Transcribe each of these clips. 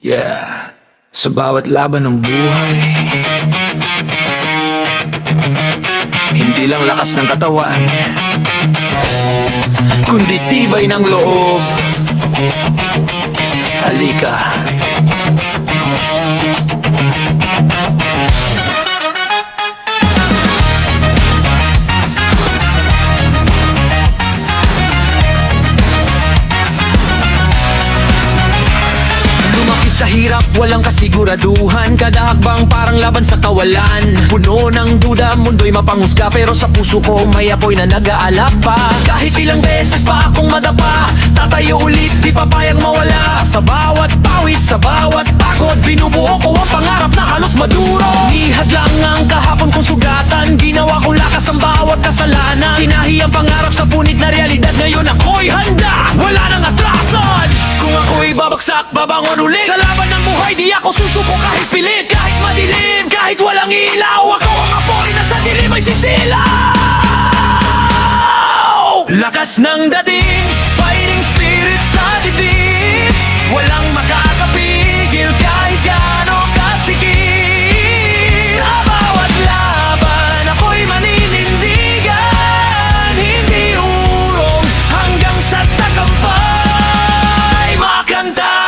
Yeah, sa bawat laban ng buhay, hindi lang lakas ng katawan, kundi tibay ng loob. Halika. Sa hirap, walang kasiguraduhan. Kada hakbang parang laban sa kawalan. Puno ng duda, mundo'y mapanghusga, pero sa puso ko may apoy na nag-aalap pa. Kahit ilang beses pa akong madapa, tatayo ulit, di papayag mawala. Sa bawat pawis, sa bawat pagod, binubuo ko ang pangarap na halos maduro. Nihad lang ang kahapon kong sugatan, ginawa kong lakas ang bawat kasalanan. Tinahi ang pangarap sa punit na realidad, ngayon ako'y handa, wala nang atrasan. Kung ako'y babagsak, babangon ulit. Sa laban ng buhay, di ako susuko kahit pilit. Kahit madilim, kahit walang ilaw, ako ang apoy na sa dilim ay sisilaw. Lakas ng dating, fighting spirit sa dibdib, walang makakapigil kahit gaano kasikip. Sa bawat laban, ako'y maninindigan, hindi urong hanggang sa tagumpay makanta.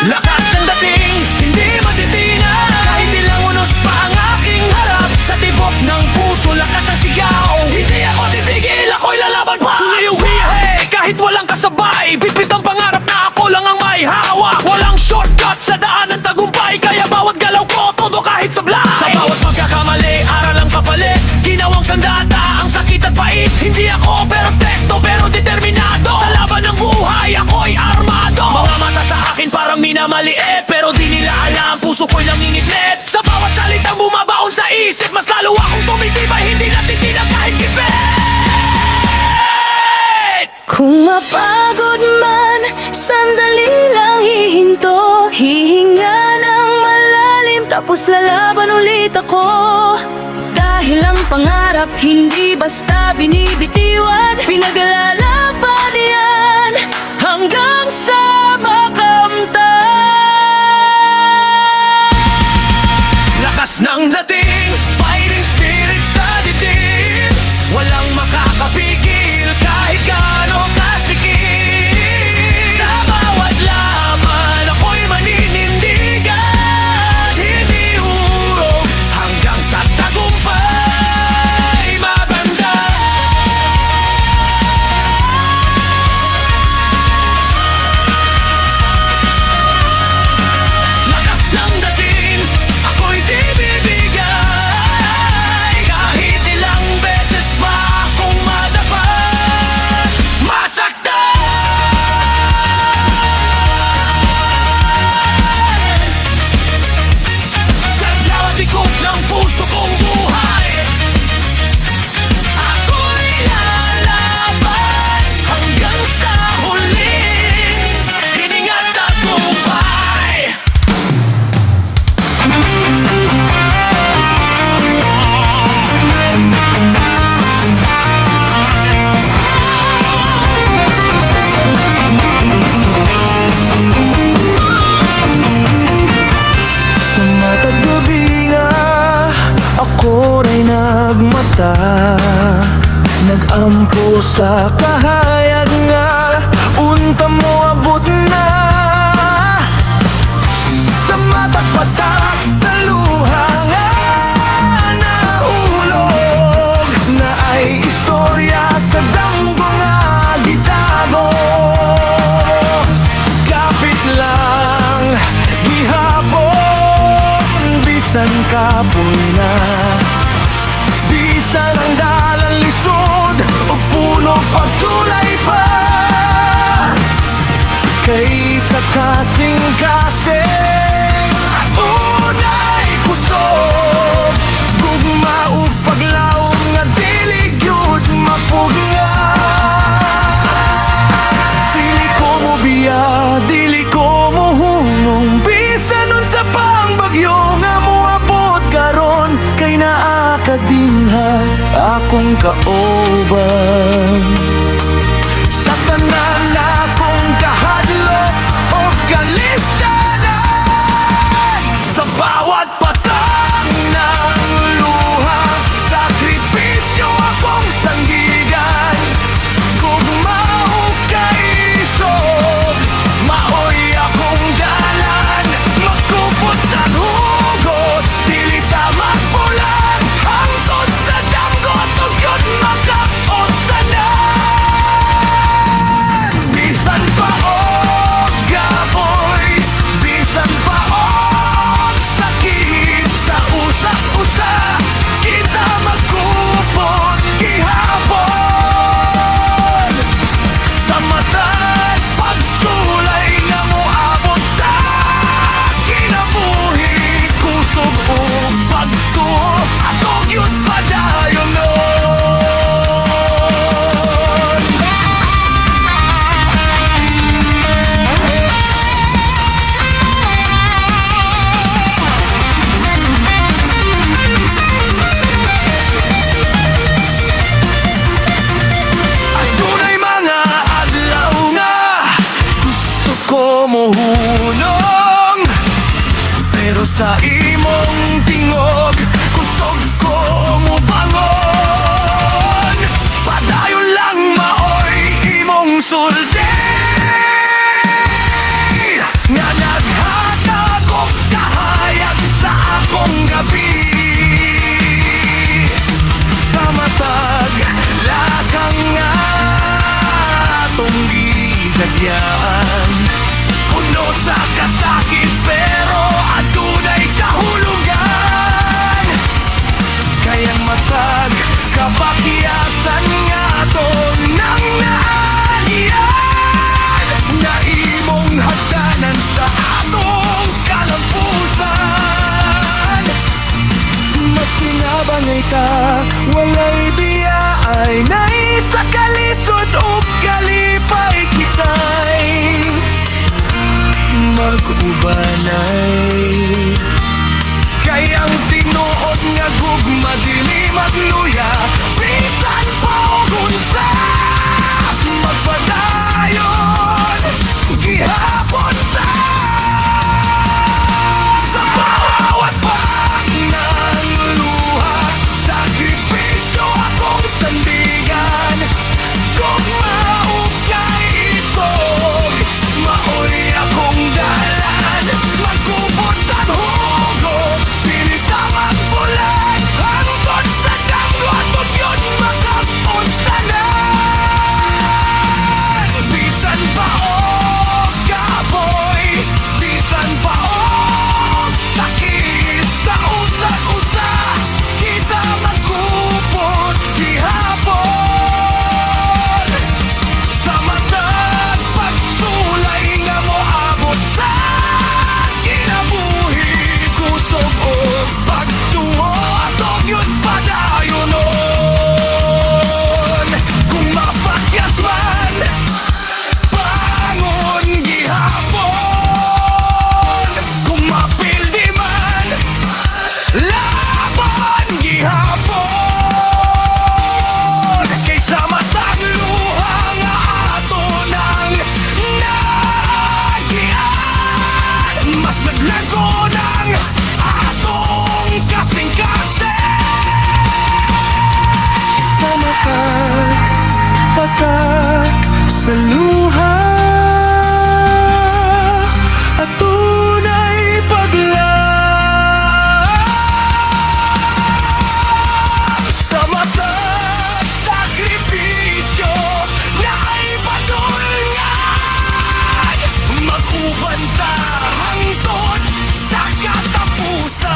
Lakas ang dating, hindi matitinag, kahit ilang unos pa ang aking harap. Sa tibok ng puso, lakas ang sigaw, hindi ako titigil, ako'y lalaban pa. Tuloy uwi, kahit walang kasabay, bitbit ang pangarap na ako lang ang may hawak. Walang shortcut sa daan ng tagumpay, kaya bawat galaw ko, todo kahit sablay. Sa bawat pagkakamali, aral ang kapalit, ginawang sandata, ang sakit at pait. Hindi ako perfecto, pero determinado. Sa laban ng buhay, ako'y armado. Mga mata sa akin parang minamaliit, pero di nila alam, puso ko'y nangingipit. Sa bawat salitang bumabaon sa isip, mas lalo akong tumitibay, hindi natitinag kahit gipit. Kung mapagod man, sandali lang hihinto, hihinga ng malalim, tapos lalaban ulit ako. Dahil ang pangarap hindi basta binibitiwan, pinaglalaban yan hanggang sa makamtan. Lakas ng dating, fighting spirit sa dibdib, walang makakapigil kahit gaano kasikip. Sa bawat laban, ako'y maninindigan, hindi urong hanggang sa tagumpay maganda. Lakas ng dating, ako'y di bibigay, kahit ilang beses pa akong madapa, masaktan. Sa bawat ikot ng puso kong buhay, ako'y lalaban hanggang sa huling hininga at tagumpay. Sa mata't gabi nga, ako rin nagmata, nag-ampo sa kahayag nga, unta mo abot na. Sa mata't patak sa luha nga, nahulog na ay istorya sa damgo nga gitago. Kapit lang gihapon, bisan kapoy na, bisan ang dalan lisod o puno pagsulay pa. Kaysa kasing-kasing unay kusog, gugma o paglaom nga dili gyud mapugna. Dili ko mo biya, dili ko mo hunong, bisan nun sa pangbagyo nga moabot karon, kay naa kadingha akong kauban. Sa tanan akong kahadlok o kalistanan, sa bawat patang ng luha, sakripisyo akong sandigan. Kung maukay-isog, maoy akong dalan, magkupot ang hugot, dili ta magpulan, hangtod sa damgot, ug yun makapuntanan. Bisan pa og gaboy, bisan pa og sakit, sa usa-usa kita magkupot gihapon. Sa matag pagsulay na moabot sa kinabuhi, kusog o pagtuo, atong yun padayon nun. Adunay mga adlaw nga gusto ko mohunong, pero sa imong tingog kusog ko mobangon. Padayon lang maoy imong sulti nga naghatag og kahayag sa akong gabi. Sa matag lakang nga atong gisagyaan, puno sa kasakit pero adunay kahulugan. Kayang matag kabakyasan nga atong nang naalian, na imong hagdanan sa atong kalampusan. Magtinabangay ta, walay biya ay naisa kalisod o kalipay kitay mag-ubanay. Kayang tinuod nga gugma dili magluya, bisan pa og unsa magpadayon gihapon ta. Sa bawat pang ng luha, sakripisyo akong sandigan. Kung maukay-isog, maoy akong dalan, magkupot ang hugot, pilit ang magbulan, hangtod sa damgot, ug yun makapuntanan. Bisan pa og kaboy, bisan pa og sakit, sa usa-usa kita magkupot gihapon. Sa matag pagsulay nga moabot sa kinabuhi, kusog o pagtuo, atong yun padayonon. Kung mapagyas man, bangon gihapon. Kung mapildi man, laban gihapon. Kaysa matag luha nga ato nang nagian, mas naglago ng atong kasing-kasing. Sa matag tatak sa luha, at tunay paglaang. Sa matag sakripisyo na ipadulngan, mag-uban ta hangtod sa katapusan.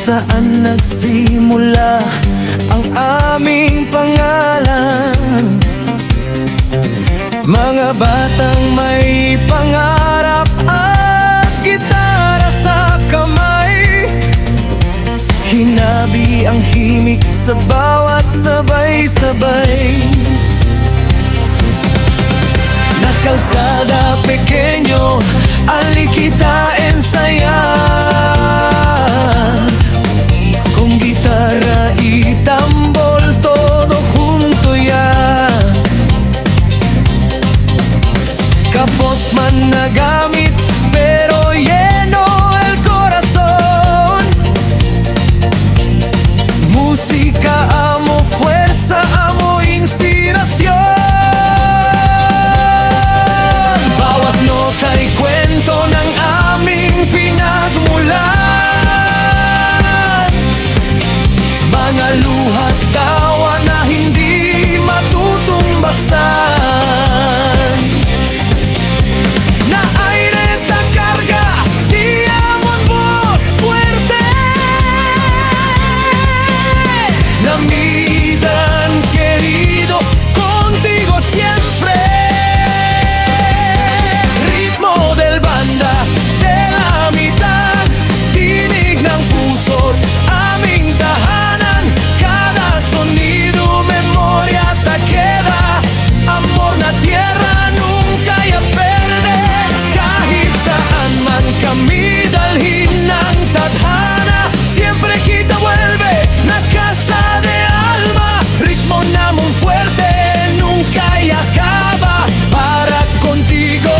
saan nagsimula ang aming pangalan. Mga batang may pangarap at gitara sa kamay, hinabi ang himig sa bawat sabay-sabay. Na kalsada pequeño, alikitain saya. Con guitarra y tambor todo junto ya. Kapos man na gamit pero lleno el corazón. Música amo, fuerza amo, inspiración. Bawat nota ay kwento ng aming pinagmulan. Mga luha't tawa na hindi matutumbasan. Na aire ta carga, di amor voz fuerte. Lamidan querido, contigo siempre. Ritmo del banda, de la mitad, tinig ng puso't aming tahanan. Cada sonido, memoria ta queda. Amor na tierra, nunca ya perde. Kahit saan man kami dalhin ng tadhana, siempre kita vuelve na casa de alma. Ritmo namon fuerte, nunca ya acaba. Para contigo,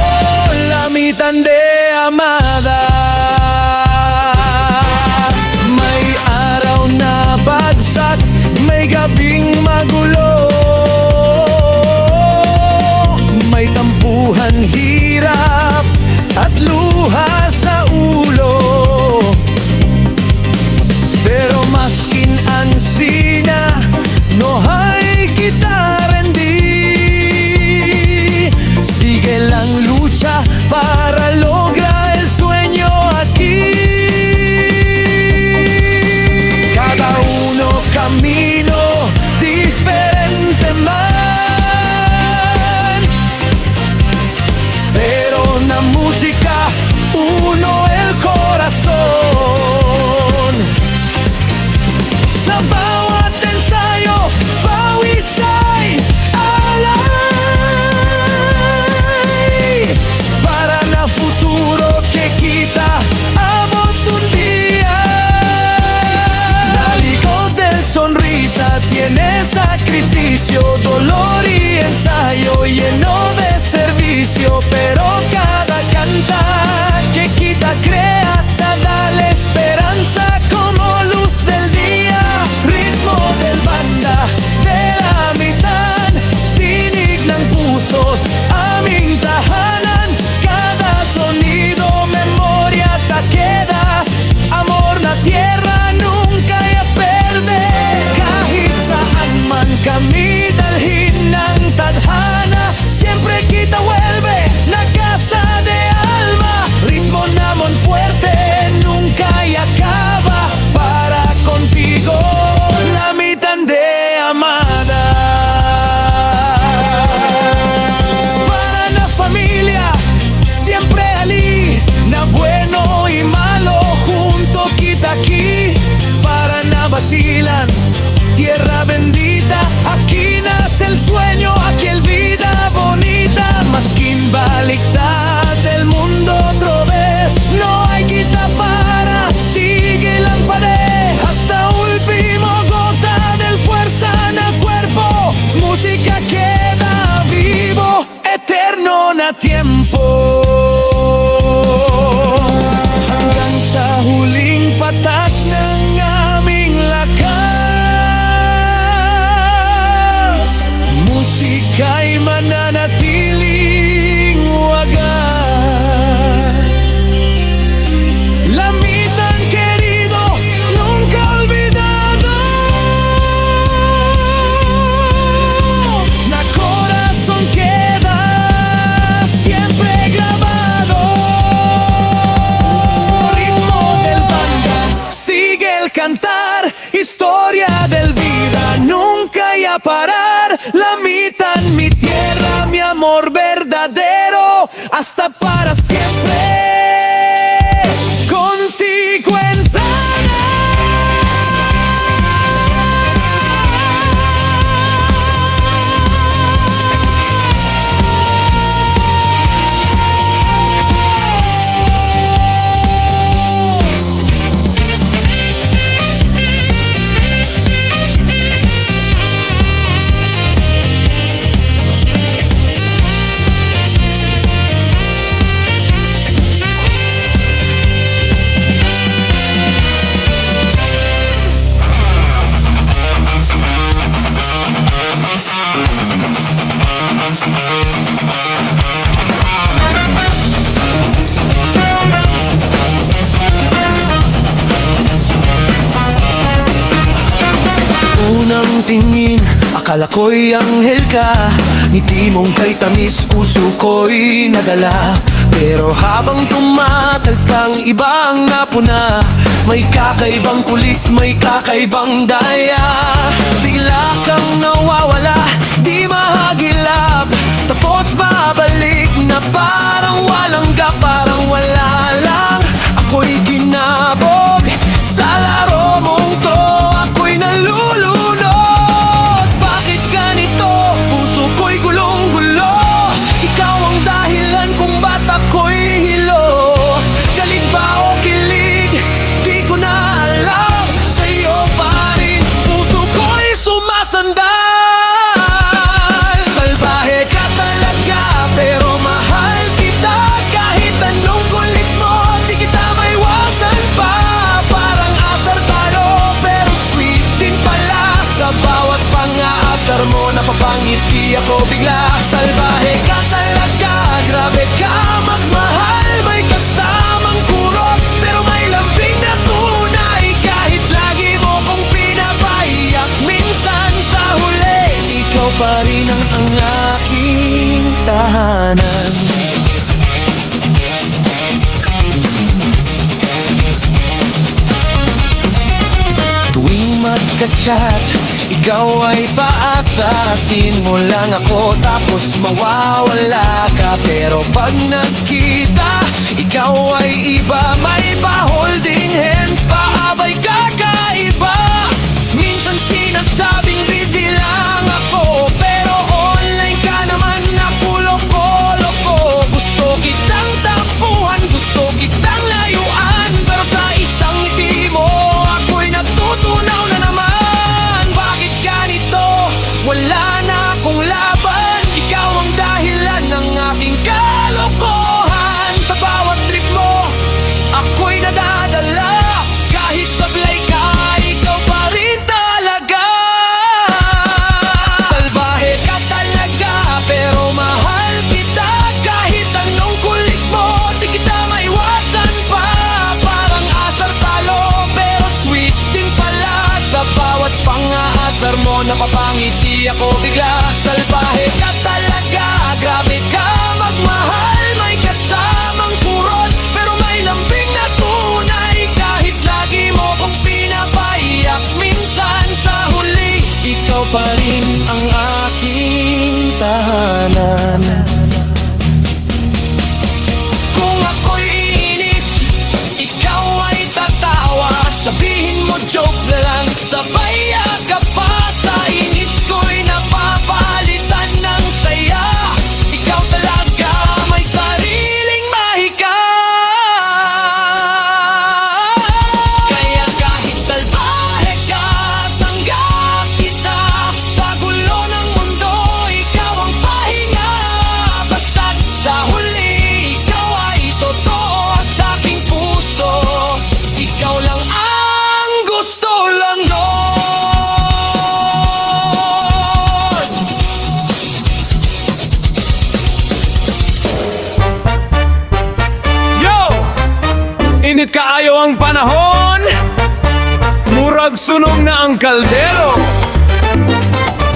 lamitan de amada. May araw na bagsak, may gabing magulo. May tampuhan, hirap at luha sa ulo. Pero maskin ansina, no hay kita rendi. Sigue lang lucha para lograr el sueño aquí. Cada uno camino diferente man, pero na música uno el corazón. Sa bawat ensayo, pawis ay alay. Para na futuro que kita abot un día. La likod del sonrisa tiene sacrificio, dolor y ensayo lleno de servicio. Pero cada canta que quita a parar. La mitad mi tierra, mi amor verdadero, hasta para siempre. Contigo en unang tingin, akala ko'y anghel ka. Ngiti mong kay tamis, puso ko'y nadala. Pero habang tumatal kang ibang napuna, may kakaibang kulit, may kakaibang daya. Bigla kang nawawala, di mahagilap, tapos babalik na parang walang gap, parang wala lang. Ako'y ginabog sa laro mong to, ako'y nalulunod. Bakit ganito? Puso ko'y gulong-gulo. Ikaw ang dahilan kung ba't ako'y hilo. Galit ba o kilig? Di ko na alam. Sa'yo pa rin puso ko'y sumasandal. Salbahe ka talaga, pero mahal kita. Kahit anong kulit mo, di kita maiwasan pa. Parang asar talo, pero sweet din pala. Sa bawat pang-aasar mo, napapangiti ako bigla. Salbahe ka talaga, grabe ka magmahal. May kasamang kurot, pero may lambing na tunay. Kahit lagi mo kong pinapaiyak, minsan sa huli, ikaw pa rin ang aking tahanan. Tuwing magka-chat, ikaw ay paasasin mo lang ako, tapos mawawala ka. Pero pag nagkita, ikaw ay iba. May pa-holding hands pa, abay kakaiba. Minsan sinasabing busy lang ako, pero online ka naman na pulo-polo. Gusto kitang tampuhan, gusto kitang layuan, pero sa isang ngiti mo, ako'y natutunaw na naman. Bakit ganito? Wala na akong laban. Ikaw ang dahilan ng aking kalokohan. Sa bawat trip mo, ako'y nadadala. Kahit sablay ka, ikaw pa rin talaga. Salbahe ka talaga, pero mahal kita. Kahit anong kulit mo, di kita maiwasan pa. Parang asar talo, pero sweet din pala. Sa bawat pang-aasar mo, napapangiti ako bigla. Salbahe ka talaga, grabe ka magmahal. May kasamang kurot, pero may lambing na tunay. Kahit lagi mo kong pinapaiyak, minsan sa huli, ikaw pa rin ang aking tahanan. Kung ako'y inis, ikaw ay tatawa. Sabihin mo joke na lang, sabay ka pa. Sa inis ko'y napapalitan ng saya. Ikaw talaga may sariling mahika. Kaya kahit salbahe ka, tanggap kita. Sa gulo ng mundo, ikaw ang pahinga. Basta't sa huli, ikaw ay totoo sa aking puso. Ikaw lang ang gusto lang nun. Yo! Init kaayo ang panahon, murag sunog na ang kaldero.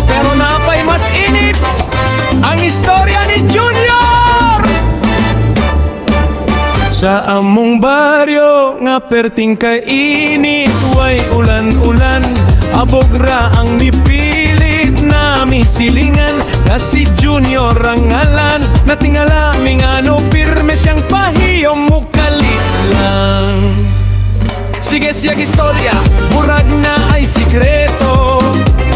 Pero napay mas init ang istorya ni Junior. Sa among baryo nga perting kainit, way ulan-ulan, abog ra ang mipilit na nami silingan na si Junior ang ngalan. Natingala mingano pirme siyang pahiyom mukalit lang. Sige siyang istorya, murag na ay sikreto,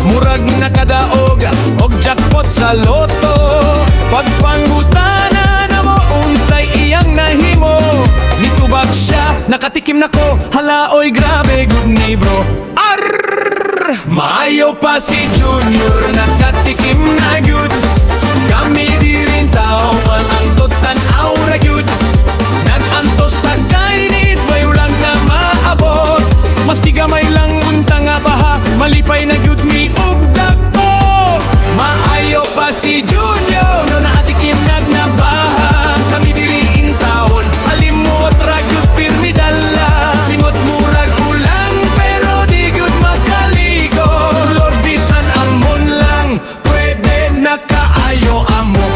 murag na kadaog og jackpot sa loto. Pagpangutana na mo unsay iyang nahimo, nitubag siya, nakatikim na ko, halaoy grabe good ni bro. Maayo pa si Junior, nakatikim na gyud. Kami di rin tao, malangtot tanaw ra gyud. Nagantos sa kainit, way ulang na maabot. Maski gamay lang unta nga baha, malipay na gyud mi ug dagko. Maayo pa si Junior, no nakatikim nagnabaha. Kami di rin taon, alimot ra gyud pirmi dala. Singot murag ulang, pero di gyud makaligo. Lord bisan amon lang, pwede nakaayo amo.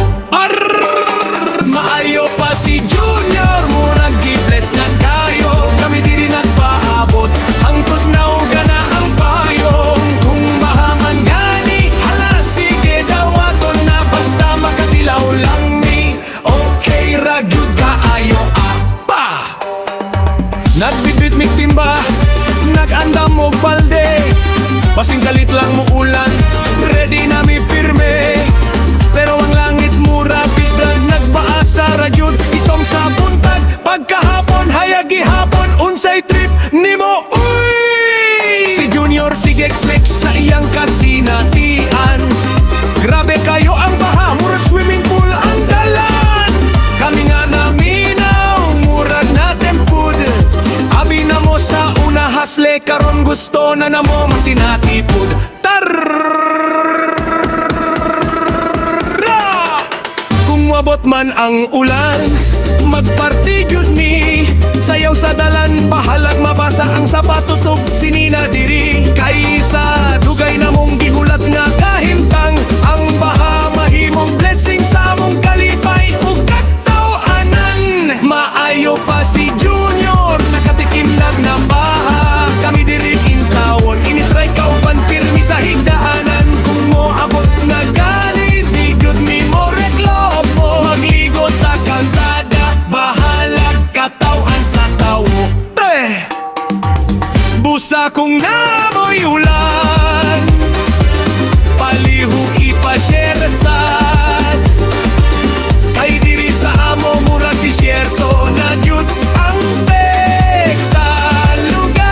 Maayo pa si Junior, murag gi-bless na kayo. Kami di rin nagpaabot, hangtod na uga na ang payong. Kung mahaman gani, hala sige daw aton na, basta makatilaw lang ni. Okay ra gyud kaayo apa. Nagbitbit mig timba, nag-andam og balde. Basing galit lang mo ulan, ready na mi pirme. Pero ang langit mura biglang nagbaasa ra gyud. Itom sa buntag, pagkahapon hayagi hapon, unsay trip nimo uy. Si Junior sige flex sa iyang kasinatian. Grabe kayo ang baha, murag swimming pool ang dalan. Kami nga naminaw, murag na tempud. Abi na mo sa una hasle, karon gusto na namo masinatipud. Kung wabot man ang ulan, magparty gyud mi. Sayaw sa dalan, bahalag mabasa ang sapatos ug sinina diri. Kaysa dugay na mong gihulat nga kahimtang, ang baha mahimong blessing sa among kalipay ug kataw-anan. Maayo pa si Junior, nakatikim nagnabaha. Kami diri intawon, initry ka uban pirmi sa higdaanan. Kung mo abot na gani, di gyud mi mo reklamo. Magligo sa kalsada, bahalag katawan sa tawo. Busa kung namoy ulan, palihog ipashare sad. Kay diri sa amo murag disyerto na gyud ang pek sa lugar.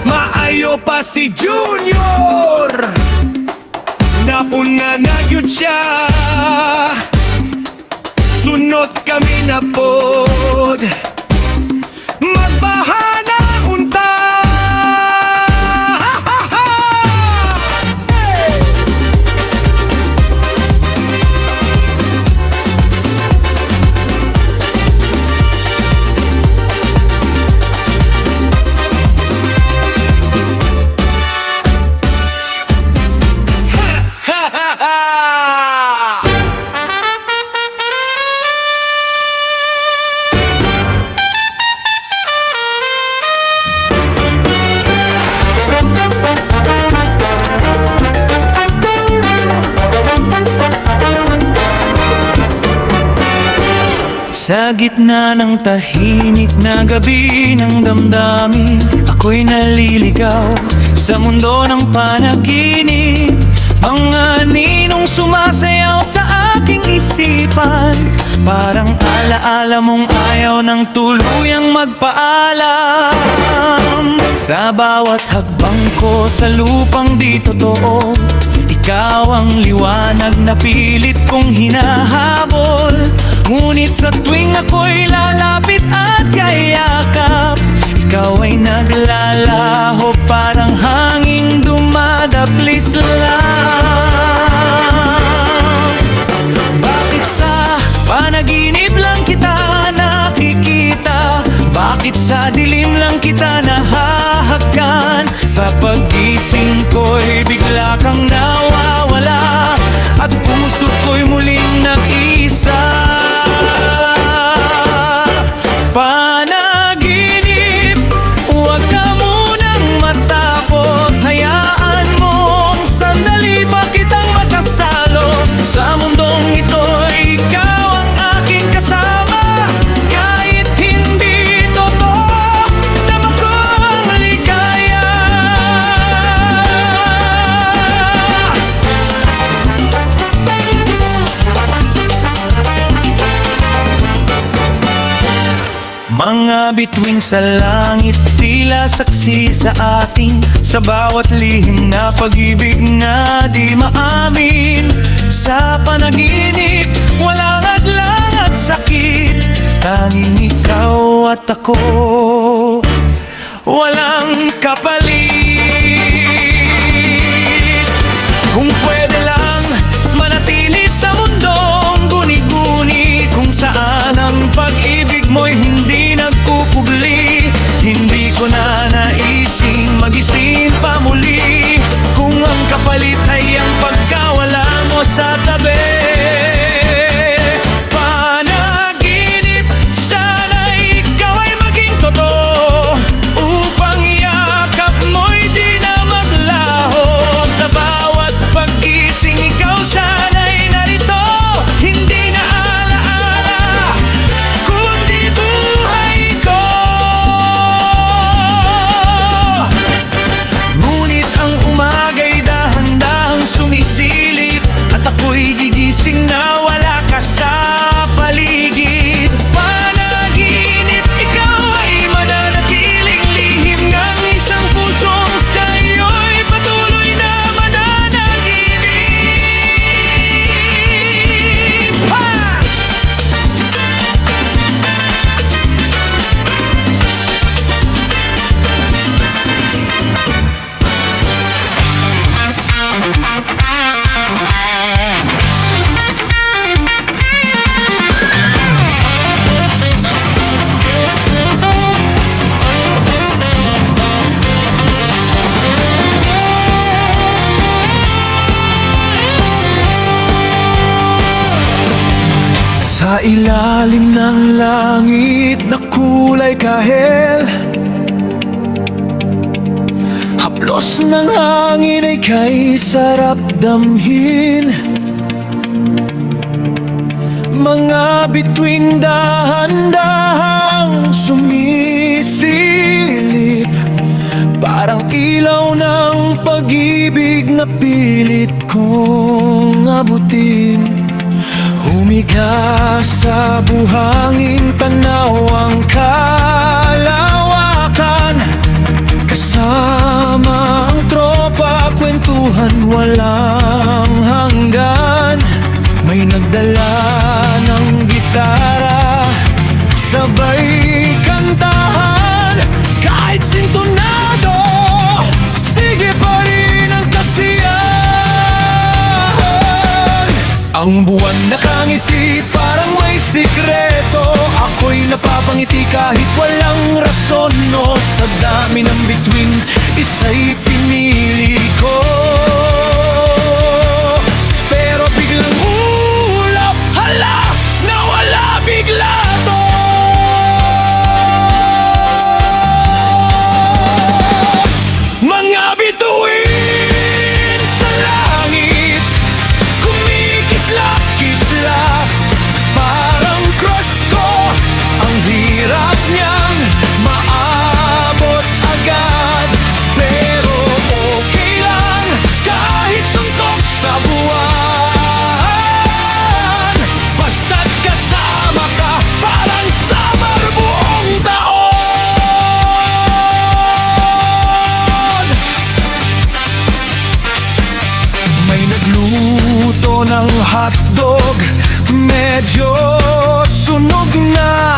Maayo pa si Junior, napuna na gyud siya. Sunod kami na pod, magbaha na unta. Hey! Sa gitna ng tahimik na gabi ng damdamin, ako'y naliligaw sa mundo ng panaginip. Mga ninong sumasayaw sa aking isipan, parang alaala mong ayaw ng tuluyang magpaalam. Sa bawat hakbang ko sa lupang di totoo, ikaw ang liwanag na pilit kong hinahabol. Ngunit sa tuwing ako'y lalapit at yayakap, ikaw ay naglalaho parang hanging dumadaplis lang. Bakit sa panaginip lang kita nakikita? Bakit sa dilim lang kita nahahagan? Sa pag-gising ko'y bigla kang nawawala, at puso ko'y muling nag-isa. Panaginip, huwag ka munang matapos. Hayaan mo Mga bituin sa langit, tila saksi sa atin, sa bawat lihim na pag-ibig na di maamin. Sa panaginip, walang hadlang at sakit, tanging ikaw at ako, walang kapalit. Kung pwede lang manatili sa mundong guni-guni, kung saan ang pag-ibig mo'y hindi nagkukubli, hindi ko na naising magising pa muli, kung ang kapalit ay ang pagkawala mo sa tabi. Panaginip, sana'y ikaw ay maging totoo, upang yakap mo'y di na maglaho. Sa bawat pag-gising, ikaw sana'y narito, hindi na alaala, kundi buhay ko. Ngunit ang umaga'y dahan-dahang sumisilip, at ako'y gigising na wala ka sa paligid. Panaginip, ikaw ay mananatiling lihim ng isang pusong sa'yo'y patuloy na mananaginip. Ha! Sa ilalim ng langit na kulay kahel, haplos ng hangin ay kay sarap damhin. Mga bituing dahan-dahang sumisilip, parang ilaw ng pag-ibig na pilit kong abutin. Humiga sa buhangin, tanaw ang kalawakan, kasama ang tropa, kwentuhan walang hanggan. May nagdala ng gitara, sabay kantahan, kahit sintonado, sige pa rin ang kasiyahan. Ang buwan nakangiti, parang may sikreto, ako'y napapangiti kahit walang rason. No, sa dami ng bituin, isa'y pinili ko, pero biglang ulap, hala, nawala bigla to. Mga bituin sa langit, kumikislap-kislap, parang crush ko, ang hirap niyang maabot agad. Pero okay lang, kahit suntok sa buwan, basta't kasama ka, parang summer buong taon. May nagluto ng hotdog, medyo sunog na,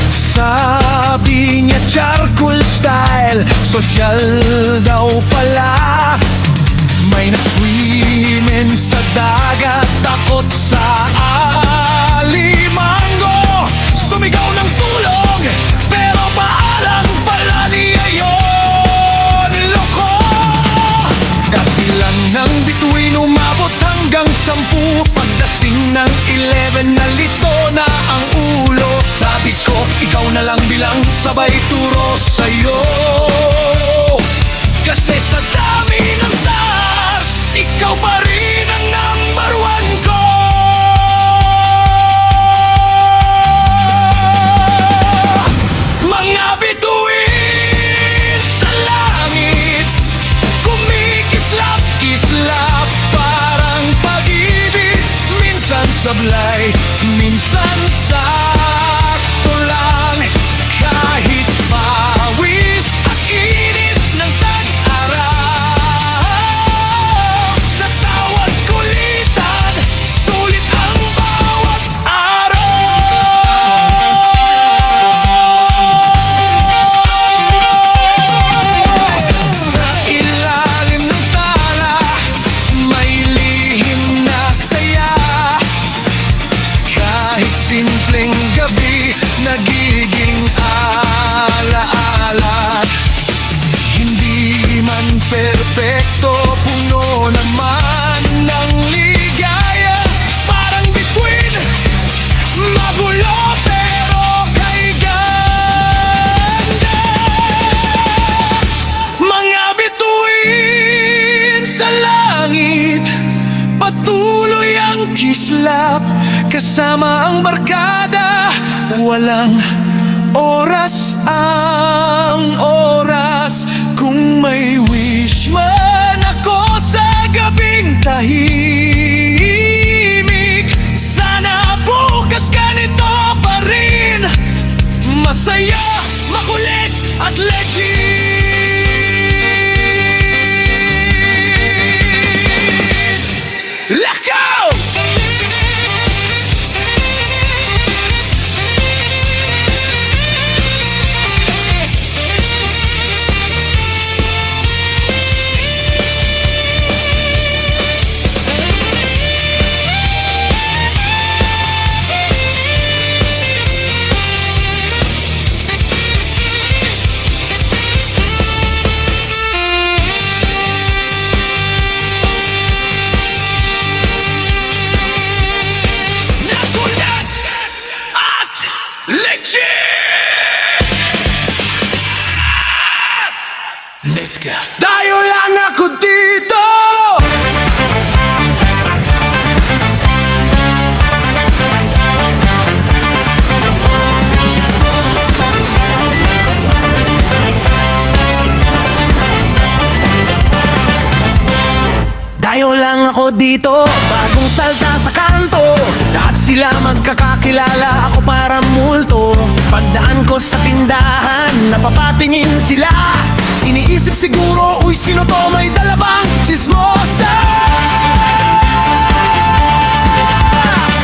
sabi niya charcoal style, sosyal daw pala. May nagswimming sa dagat, takot sa alimango, sumigaw ng tulong, pero paalam pala niya yun, loko. Kabilang ng bituin umabot hanggang 10, pagdating ng 11 nalito na ang ulo. Sabi ko, ikaw na lang bilang sabay turo sa'yo, kasi sa dami ng stars, ikaw pa rin ang number 1 ko. Mga bituin sa langit, kumikislap-kislap, parang pag-ibig, minsan sablay, minsan sakto lang. nagiging alaala. Hindi man perpekto, puno naman ng ligaya. Parang bituin, magulo pero kay ganda. Mga bituin sa langit, Patuloy ang kislap kasama ang barkada. Walang oras ang oras. Kung may wish man ako sa gabing tahimik, sana bukas ganito pa rin. Masaya, makulit at legit. Let's go! Nakulat at legit! Let's go! tayo lang ako dito. Dayo lang ako dito, bagong salta sa kanto. Lahat sila magkakakilala, ako para multo. Pagdaan ko sa tindahan, napapatingin sila. Iniisip siguro, uy sino to, may dalabang chismosa.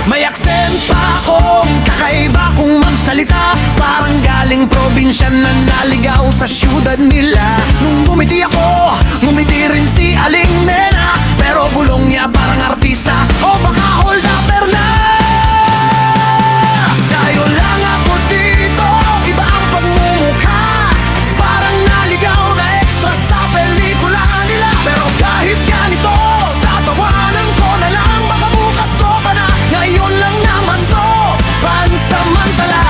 May aksen pa akong kakaiba kung magsalita. Parang galing probinsya na naligaw sa syudad nila. Nung bumiti ako, ngumiti rin si Aling Nena. Pero bulong niya parang artista o baka hold upper na. Tayo lang ako dito, iba ang pagmumukha. Parang naligaw na extra sa pelikula nila. Pero kahit ganito, tatawanan ko na lang. Baka bukas tropa na, ngayon lang naman to pansamantala.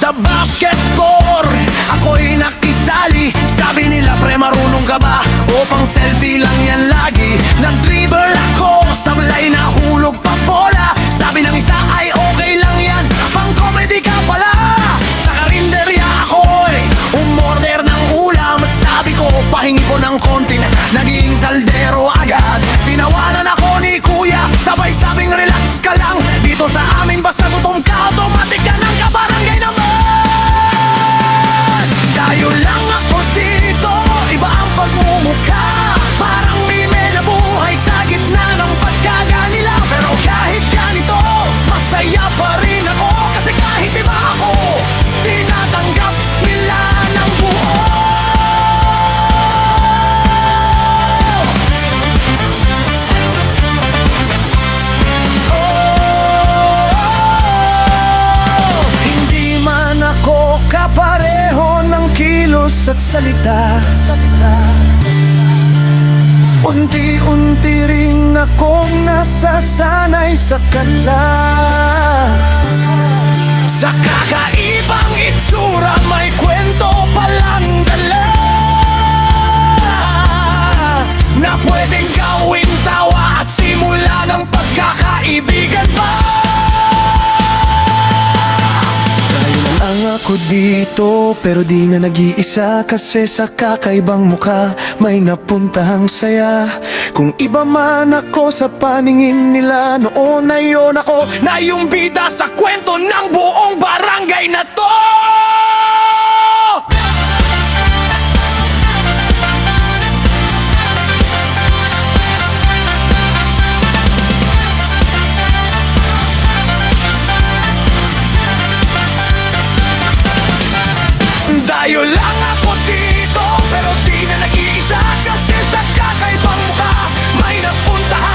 Sa basketball, ako'y nakisali. Sabi nila, pre, marunong ka ba? O pang selfie lang yan lagi. Nag-dribble ako, sablay na hulog pa bola. Sabi ng isa ay okay lang yan, pang comedy ka pala. Sa karinderya ako'y umorder ng ulam. Sabi ko, pahingi ko ng konti na naging kaldero agad. Tinawanan ako ni kuya, sabay sabing relax ka lang. Dito sa amin basta gutom ka, automatic ka ng kabarangay naman. Tayo lang ako dito, iba ang pagmumukha. Parang mime na buhay sa gitna ng pagkaganila. Pero kahit ganito, masaya pa rin ako. Kasi kahit iba ako, tinatanggap nila ng buo. Hindi man ako kapareho ng kilos at salita. Unti-unti rin akong nasasanay sa kala. Sa kakaibang itsura, may kwento palang dala na pwedeng gawing tawa at simula ng pagkakaibigan pa. Ang ako dito, pero di na nag-iisa. Kasi sa kakaibang mukha, may napuntahang saya. Kung iba man ako sa paningin nila, noon na yun ako na yung bida sa kwento ng buong barangay na to. Tayo lang ako dito, pero di na nag-iisa. Kasi sa kakaibang mukha, may napuntahan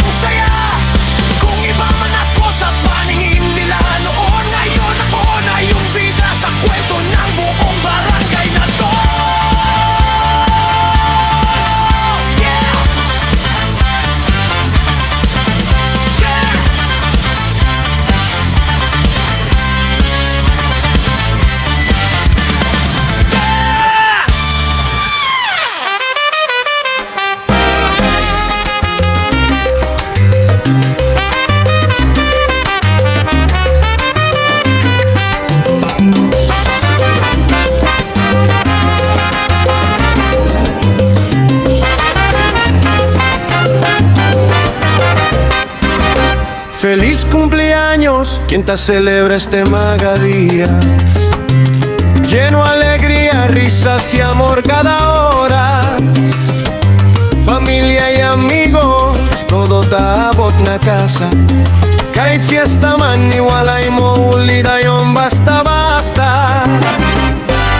Feliz cumpleaños, quien te celebra este magadías. Lleno alegría, risas y amor cada hora. Familia y amigos, todo tabot na casa. Kay fiesta man, iwalay mo uli dayon basta-basta.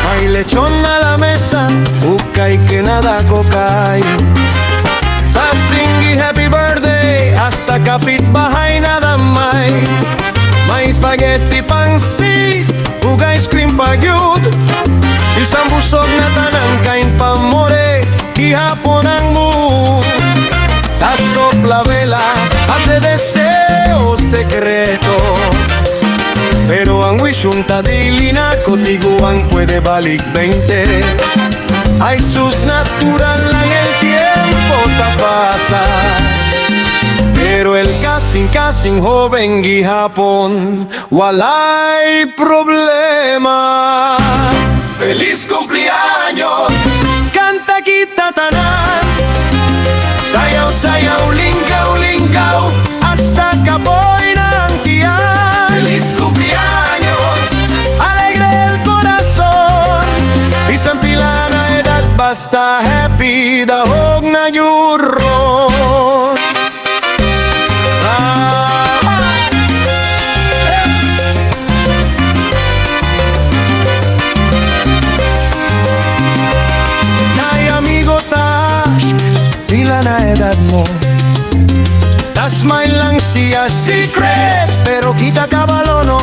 May lechon na la mesa, ukay kinada ko kayo. Tasinggi happy birthday, hasta kapitbahay na damay. May spaghetti pansi, ug ice cream pagyud. Isang busog na tanang kain pamore, ihapon ang mood. Tasok la vela, hace deseo secreto. Pero ang wish unta dili na kotiguan puede balik 20. Ay sus, natural lang el tiempo ta pasa. Pero el kasing joven gihapon, walay problema. Feliz cumpleaños, Kanta kita tanan, sayaw, sayaw, linggaw, linggaw, hasta kapoy ng tiyan. feliz cumpleaños, Alegre el corazón, isang pila na edad, basta happy, dahog na yuron. Nay amigo tas, pila na edad mo. Tas may lang siya secret, pero kita kabalono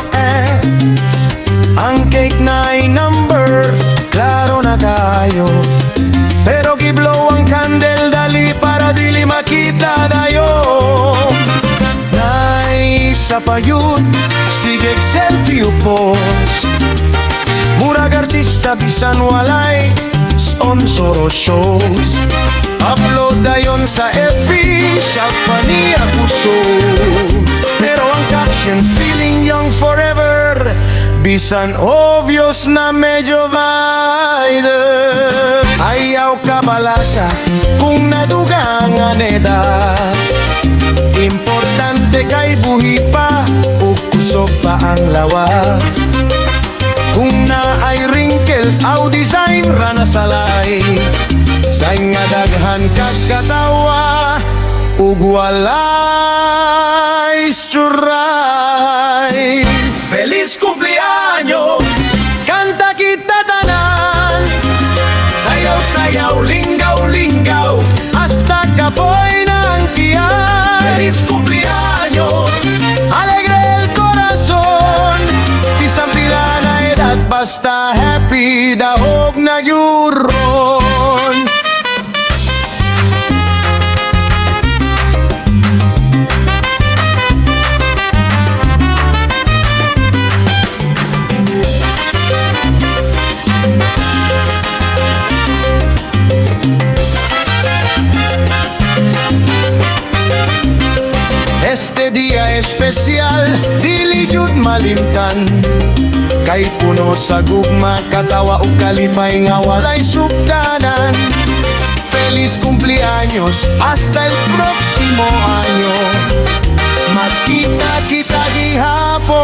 ang cake na ay number, klaro na kayo. Pero giblow ang candle, dali para dili makita dayo. Nay sa payun, sige selfie upos. Murag artista bisan walay sponsor o shows. Upload dayon sa FB, siya pa niya puso. Pero ang caption, feeling young forever, bisan obvious na medyo rider. Ayaw ka balaka kung nadugangan edad. Importante kay buhi pa o kusog pa ang lawas. Kung na ay wrinkles, aw design rana salay. Say nga daghan kagkatawa, ug walay strife. feliz cumpleaños, Kanta kita tanan, sayaw, sayaw, linggaw, linggaw, hasta kapoy ng tiyan. feliz cumpleaños, Alegre el corazón, isang pila na edad, basta happy, dahog na yuron. Este día especial, dili jud malimtan. Kay puno sa gugma, katawa o kalipay nga walay sugdanan. Feliz cumpleaños, hasta el próximo año. Makita kita gihapon,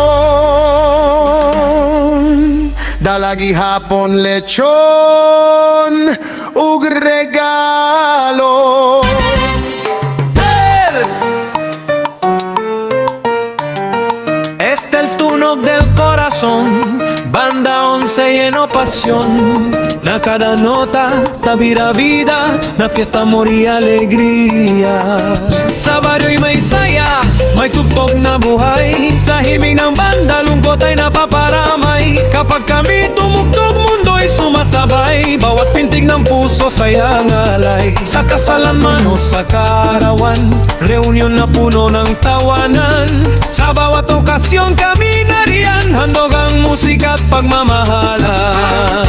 dala gihapon lechon ug regalo. este el tunog del corazón, banda 11 lleno pasión. Na cada nota, ta vira vida, na fiesta mori alegria. Sa baryo may saya, may tugtog na buhay. Sa himig ng banda, lungkot ay napaparamay. Kapag kami tumugtog, mundo'y sumasabay. Bawat pintig ng puso, sayang alay. Sa kasalan man o sa karawan, reunion na puno ng tawanan. Sa bawat okasyon kami nariyan, handog ang musika at pagmamahalan.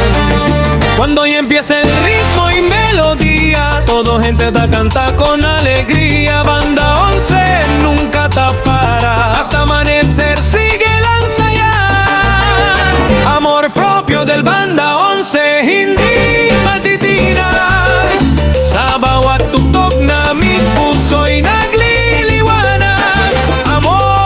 Cuando hoy empieza el ritmo y melodía, todo gente da canta con alegría. Banda 11 nunca tapará, hasta amanecer sigue lanza ya. Amor propio del banda 11, hindi matitinag. Sa bawat tugtog namin puso'y nagliliwanag. Amor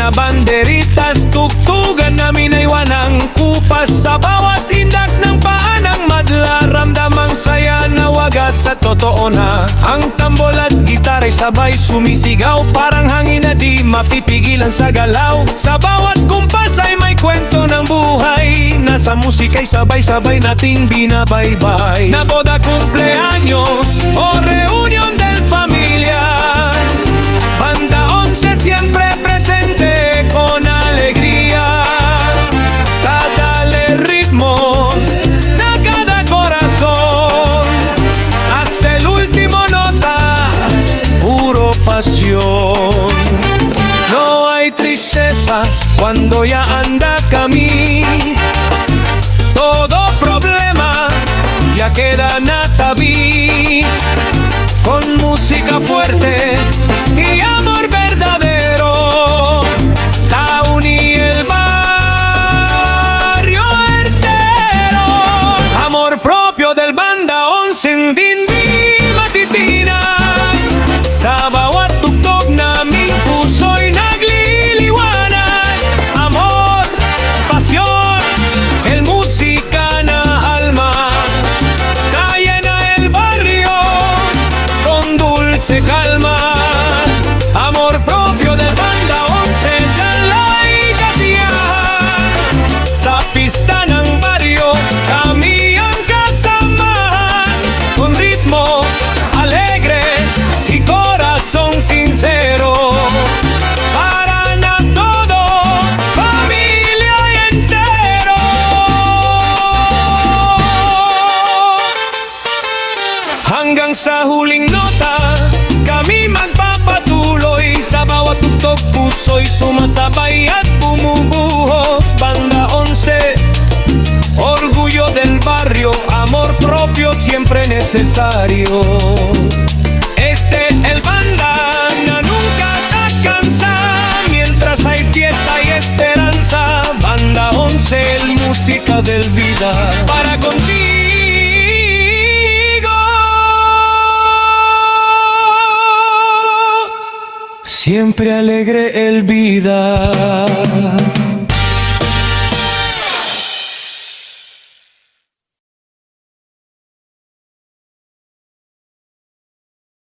na banderitas, tugtugan namin ay wanang kupas. Sa bawat indak ng paanang madla, ramdamang saya na wagas sa totoo na. Ang tambol at gitara'y sabay sumisigaw, parang hangin na di mapipigilan sa galaw. Sa bawat kumpas ay may kwento ng buhay, nasa musika'y sabay-sabay nating binabaybay. Na boda, cumpleaños o reunión del familia, Banda 11 siempre presente con alegría. Dale ritmo a cada corazón, hasta el último nota, puro pasión. No hay tristeza cuando ya anda camí, todo problema ya queda nataví. Con música fuerte y amor verdadero, Taun y el barrio entero. Amor propio del Banda 11, hindi matitinag. Sa bawat tugtog naming puso'y nagliliwanag. Amor, pasión, el música na alma, kaya na el barrio con dulce calma. Amor propio del Banda 11, dalay kasiyahan. Sa pista ng baryo, kami ang kasamahan. Con ritmo alegre y corazón sincero, para na todo, familia entero. Hanggang sa huling nota, kami magpapatuloy. Sa bawat tugtog, puso'y sumasabay at bumubuhos. Banda 11, orgullo del barrio, amor propio siempre necesario. Este el Banda na nunca te cansa, mientras hay fiesta y esperanza. Banda 11, el música del vida, para contigo. Siempre alegre el vida.